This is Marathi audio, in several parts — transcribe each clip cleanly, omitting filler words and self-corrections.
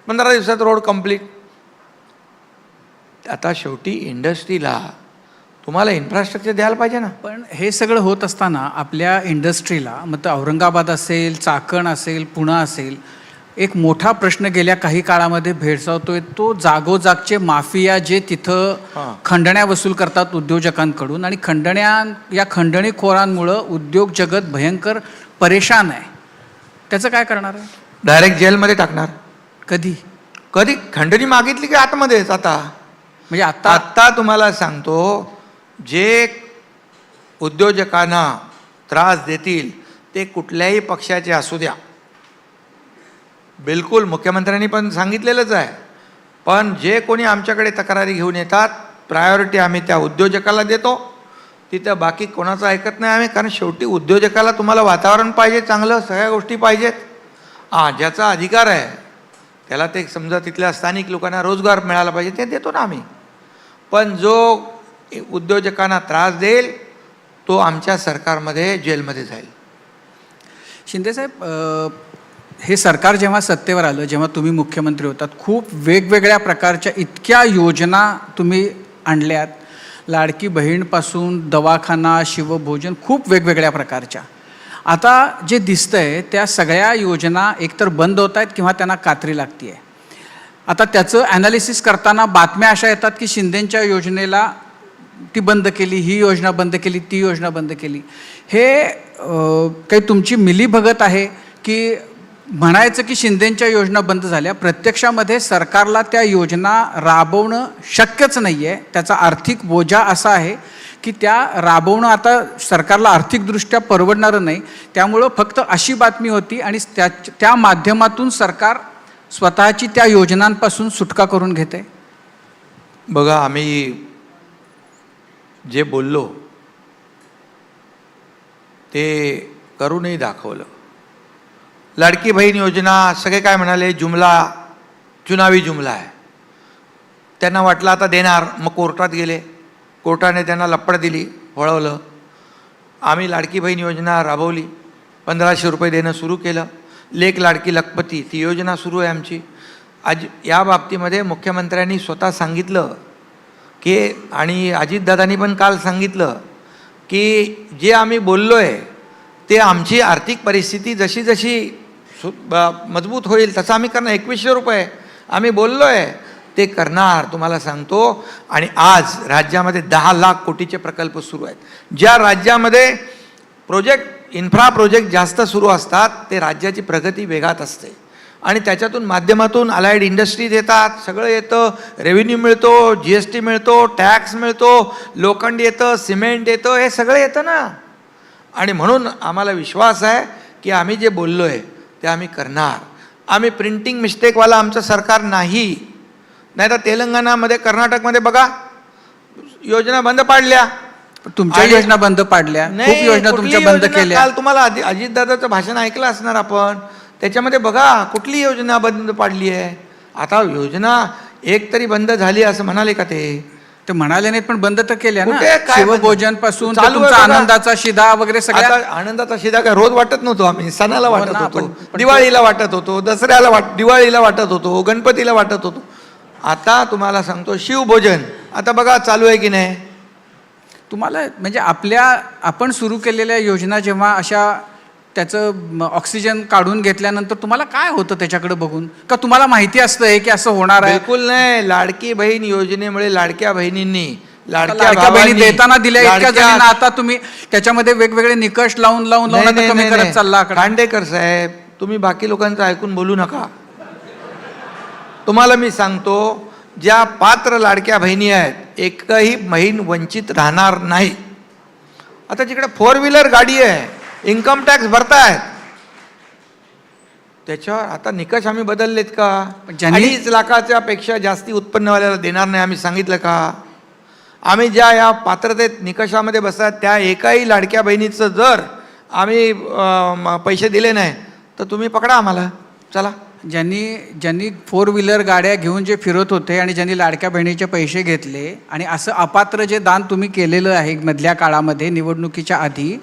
15 दिवसात रोड कंप्लीट. आता शेवटी इंडस्ट्रीला तुम्हाला इन्फ्रास्ट्रक्चर द्यायला पाहिजे ना. पण हे सगळं होत असताना आपल्या इंडस्ट्रीला, मग तर औरंगाबाद असेल, चाकण असेल, पुणे असेल, एक मोठा प्रश्न गेल्या काही काळामध्ये भेडसावतोय तो जागोजागचे माफिया जे तिथं खंडण्या वसूल करतात उद्योजकांकडून, आणि या खंडणीखोरांमुळं उद्योग जगत भयंकर परेशान आहे. त्याचं काय करणार आहे? डायरेक्ट जेलमध्ये टाकणार. कधी कधी खंडणी मागितली की आतमध्येच. आता म्हणजे आत्ता तुम्हाला सांगतो, जे उद्योजकांना त्रास देतील ते कुठल्याही पक्षाचे असू द्या, बिलकुल मुख्यमंत्र्यांनी पण सांगितलेलंच आहे, पण जे कोणी आमच्याकडे तक्रारी घेऊन येतात प्रायोरिटी आम्ही त्या उद्योजकाला देतो. तिथं बाकी कोणाचं ऐकत नाही आम्ही. कारण शेवटी उद्योजकाला तुम्हाला वातावरण पाहिजे चांगलं, सगळ्या गोष्टी पाहिजेत. ज्याचा अधिकार आहे त्याला ते समजा तिथल्या स्थानिक लोकांना रोजगार मिळाला पाहिजे ते देतो ना आम्ही. पण जो उद्योजकांना त्रास देईल तो आमच्या सरकारमध्ये जेलमध्ये जाईल. शिंदेसाहेब, हे सरकार जेव्हा सत्तेवर आलं, जेव्हा तुम्ही मुख्यमंत्री होतात, खूप वेगवेगळ्या प्रकारच्या इतक्या योजना तुम्ही आणल्यात. लाडकी बहीणपासून दवाखाना, शिवभोजन, खूप वेगवेगळ्या प्रकारच्या. आता जे दिसतंय त्या सगळ्या योजना एकतर बंद होत आहेत किंवा त्यांना कात्री लागते आहे. आता त्याचं ॲनालिसिस करताना बातम्या अशा येतात की शिंदेंच्या योजनेला ती बंद केली, ही योजना बंद केली, ती योजना बंद केली. हे काही तुमची मिलीभगत आहे की म्हणायचं की शिंदेंच्या योजना बंद झाल्या, प्रत्यक्षामध्ये सरकारला त्या योजना राबवणं शक्यच नाही आहे, त्याचा आर्थिक बोजा असा आहे की त्या राबवणं आता सरकारला आर्थिकदृष्ट्या परवडणारं नाही. त्यामुळं फक्त अशी बातमी होती आणि त्या माध्यमातून सरकार स्वतःची त्या योजनांपासून सुटका करून घेते. बघा, आम्ही जे बोललो ते करूनही दाखवलं. लाडकी बहीण योजना सगळे काय म्हणाले, चुनावी जुमला आहे. त्यांना वाटलं आता देणार, मग कोर्टात गेले, कोर्टाने त्यांना लप्पड दिली, वळवलं. आम्ही लाडकी बहीण योजना राबवली, 1500 रुपये देणं सुरू केलं. लेक लाडकी लखपती ती योजना सुरू आहे आमची. आज या बाबतीमध्ये मुख्यमंत्र्यांनी स्वतः सांगितलं की, आणि अजितदादांनी पण काल सांगितलं की जे आम्ही बोललो आहे ते आमची आर्थिक परिस्थिती जशी जशी मजबूत होईल तसं आम्ही करणार. 2100 रुपये आम्ही बोललो आहे ते करणार, तुम्हाला सांगतो. आणि आज राज्यामध्ये 10 लाख कोटीचे प्रकल्प सुरू आहेत. ज्या राज्यामध्ये इन्फ्रा प्रोजेक्ट जास्त सुरू असतात ते राज्याची प्रगती वेगात असते. आणि त्याच्यातून माध्यमातून अलाइड इंडस्ट्रीज येतात, सगळं येतं, रेव्हेन्यू मिळतो, GST मिळतो, टॅक्स मिळतो, लोखंड येतं, सिमेंट येतं, हे सगळं येतं ना. आणि म्हणून आम्हाला विश्वास आहे की आम्ही जे बोललो आहे ते आम्ही करणार. आम्ही प्रिंटिंग मिस्टेकवाला आमचं सरकार नाही. नाही तर तेलंगणामध्ये, कर्नाटकमध्ये बघा योजना बंद पाडल्या. तुमच्या योजना बंद पाडल्या, खूप योजना तुमच्या बंद केल्या. काल तुम्हाला अजितदादाचं भाषण ऐकलं असणार आपण, त्याच्यामध्ये बघा कुठली योजना बंद पाडली आहे. आता योजना एक तरी बंद झाली असं म्हणाले का ते म्हणाले नाहीत, पण बंद तर केल्या ना. काय शिवभोजन पासून चालू तुमचा आनंदाचा शिधा वगैरे सगळ्या. आनंदाचा शिधा काय रोज वाटत नव्हतो आम्ही, सणाला वाटत होतो, दिवाळीला वाटत होतो, दसऱ्याला दिवाळीला वाटत होतो, गणपतीला वाटत होतो. आता तुम्हाला सांगतो शिवभोजन आता बघा चालू आहे की नाही. तुम्हाला म्हणजे आपण सुरू केलेल्या योजना जेव्हा अशा त्याचं ऑक्सिजन काढून घेतल्यानंतर तुम्हाला काय होतं त्याच्याकडे बघून? का तुम्हाला माहिती असतं की असं होणार आहे? बिलकुल नाही. लाडकी बहीण योजनेमुळे लाडक्या बहिणींनी लाडक्या बहिणी देताना दिल्या इतक्या जणांना, आता तुम्ही त्याच्यामध्ये वेगवेगळे निकष लावून कमी करत चालला. खांडेकर साहेब, तुम्ही बाकी लोकांचं ऐकून बोलू नका. तुम्हाला मी सांगतो, ज्या पात्र लाडक्या बहिणी आहेत एकही बहीण वंचित राहणार नाही. आता जिकडे 4 व्हीलर गाडी आहे, इन्कम टॅक्स भरतायत, त्याच्यावर आता निकष आम्ही बदललेत का? 2.5 लाखाच्या पेक्षा जास्ती उत्पन्नवाल्याला देणार नाही आम्ही सांगितलं का? आम्ही ज्या या पात्रतेत निकषामध्ये बसतात त्या एकाही लाडक्या बहिणीचं जर आम्ही पैसे दिले नाही तर तुम्ही पकडा आम्हाला, चला. ज्यांनी 4 व्हीलर गाड्या घेऊन जे फिरत होते आणि ज्यांनी लाडक्या बहिणीचे पैसे घेतले आणि असं अपात्र जे दान तुम्ही केलेलं आहे मधल्या काळामध्ये निवडणुकीच्या आधी,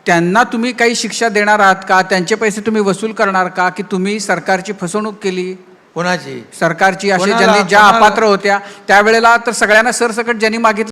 त्यांना तुम्ही काही शिक्षा देणार आहात का? त्यांचे पैसे तुम्ही वसूल करणार का? की तुम्ही सरकारची फसवणूक केली? कोणाची? सरकारची, असे कोणाला- ज्यांनी ज्या कोणाला? अपात्र होत्या त्यावेळेला तर सगळ्यांना सरसकट ज्यांनी मागितलं